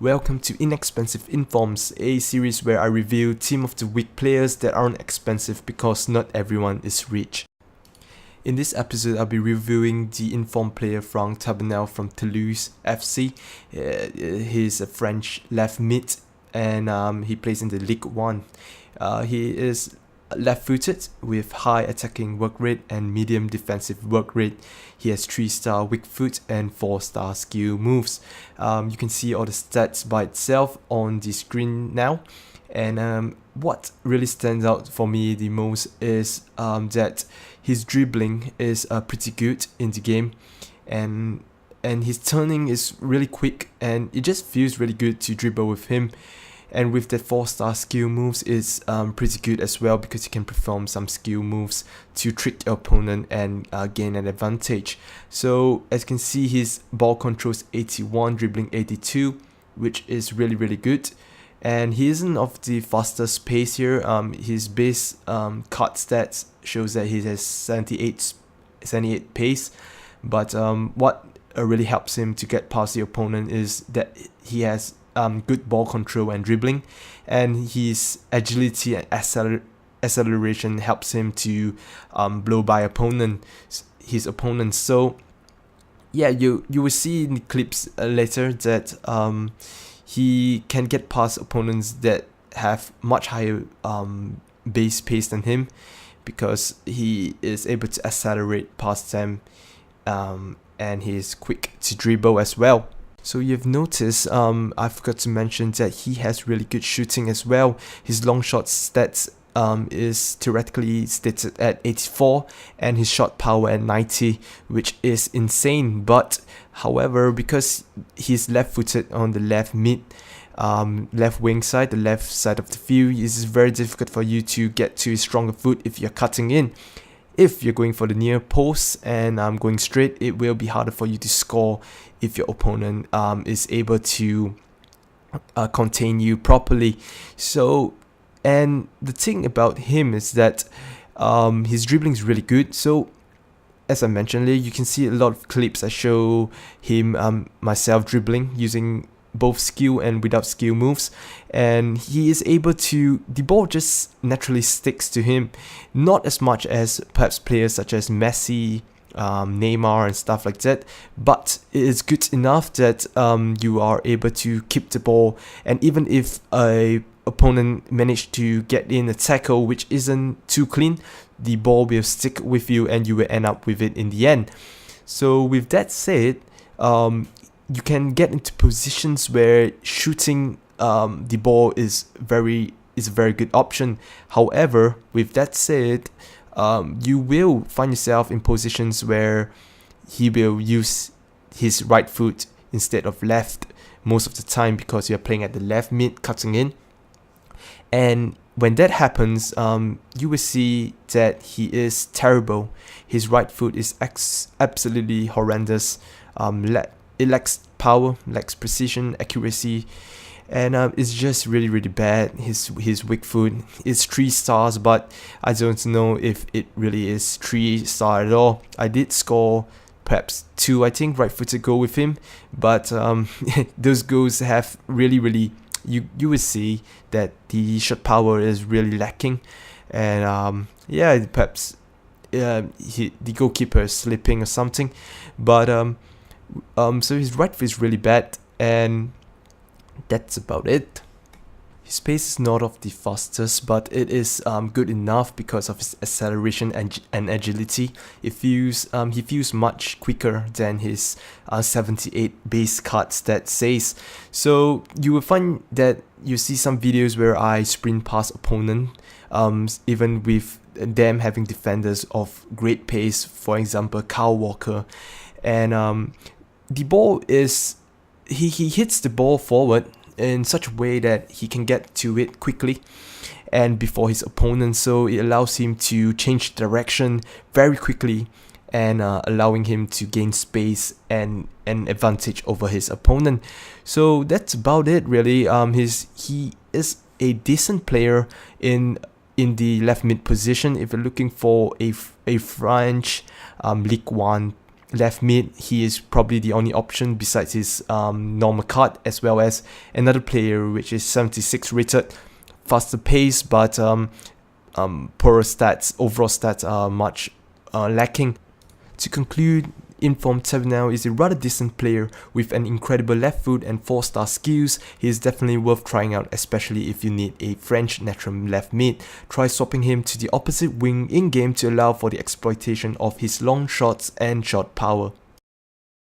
Welcome to Inexpensive Informs, a series where I review Team of the Week players that aren't expensive because not everyone is rich. In this episode, I'll be reviewing the informed player Franck Tabanou from Toulouse FC. He's a French left mid and he plays in the Ligue 1. He is left-footed with high attacking work rate and medium defensive work rate. He has 3-star weak foot and 4-star skill moves. You can see all the stats by itself on the screen now. And what really stands out for me the most is that his dribbling is pretty good in the game, and his turning is really quick, and it just feels really good to dribble with him. And with that 4-star skill moves is pretty good as well, because you can perform some skill moves to trick your opponent and gain an advantage. So as you can see, his ball control is 81, dribbling 82, which is really good. And he isn't of the fastest pace here. His base card stats shows that he has 78 pace, but what really helps him to get past the opponent is that he has good ball control and dribbling, and his agility and acceleration helps him to blow by his opponents. So yeah, you will see in the clips later that he can get past opponents that have much higher base pace than him, because he is able to accelerate past them, and he's quick to dribble as well. So you've noticed, I forgot to mention that he has really good shooting as well. His long shot stats is theoretically stated at 84, and his shot power at 90, which is insane. But however, because he's left-footed on the left mid, left wing side, the left side of the field, it is very difficult for you to get to his stronger foot if you're cutting in. If you're going for the near post and going straight, it will be harder for you to score if your opponent is able to contain you properly. So, and the thing about him is that his dribbling is really good. So as I mentioned earlier, you can see a lot of clips I show him myself dribbling using both skill and without skill moves, and he is able to, the ball just naturally sticks to him, not as much as perhaps players such as Messi, Neymar and stuff like that, but it is good enough that you are able to keep the ball, and even if a opponent managed to get in a tackle which isn't too clean, the ball will stick with you and you will end up with it in the end. So with that said, you can get into positions where shooting the ball is a very good option. However, with that said, you will find yourself in positions where he will use his right foot instead of left most of the time, because you're playing at the left mid cutting in. And when that happens, you will see that he is terrible. His right foot is absolutely horrendous. It lacks power, lacks precision, accuracy, and it's just really bad. His weak foot is 3 stars, but I don't know if it really is 3 star at all. I did score perhaps 2, I think, right-footed goal with him, but those goals have really you will see that the shot power is really lacking, and yeah, perhaps the goalkeeper is slipping or something, but so his right foot is really bad, and that's about it. His pace is not of the fastest, but it is good enough because of his acceleration and agility. He feels much quicker than his 78 base card stat says. So you will find that you see some videos where I sprint past opponent, even with them having defenders of great pace, for example Kyle Walker, and the ball is, he hits the ball forward in such a way that he can get to it quickly and before his opponent, so it allows him to change direction very quickly, and allowing him to gain space and an advantage over his opponent. So that's about it really. He is a decent player in the left mid position if you're looking for a French Ligue 1 left mid, he is probably the only option besides his normal card, as well as another player which is 76 rated, faster pace, but poorer stats. Overall stats are much lacking. To conclude, Informed Tabanou is a rather decent player with an incredible left foot and 4-star skills. He is definitely worth trying out, especially if you need a French natural left mid. Try swapping him to the opposite wing in game to allow for the exploitation of his long shots and shot power.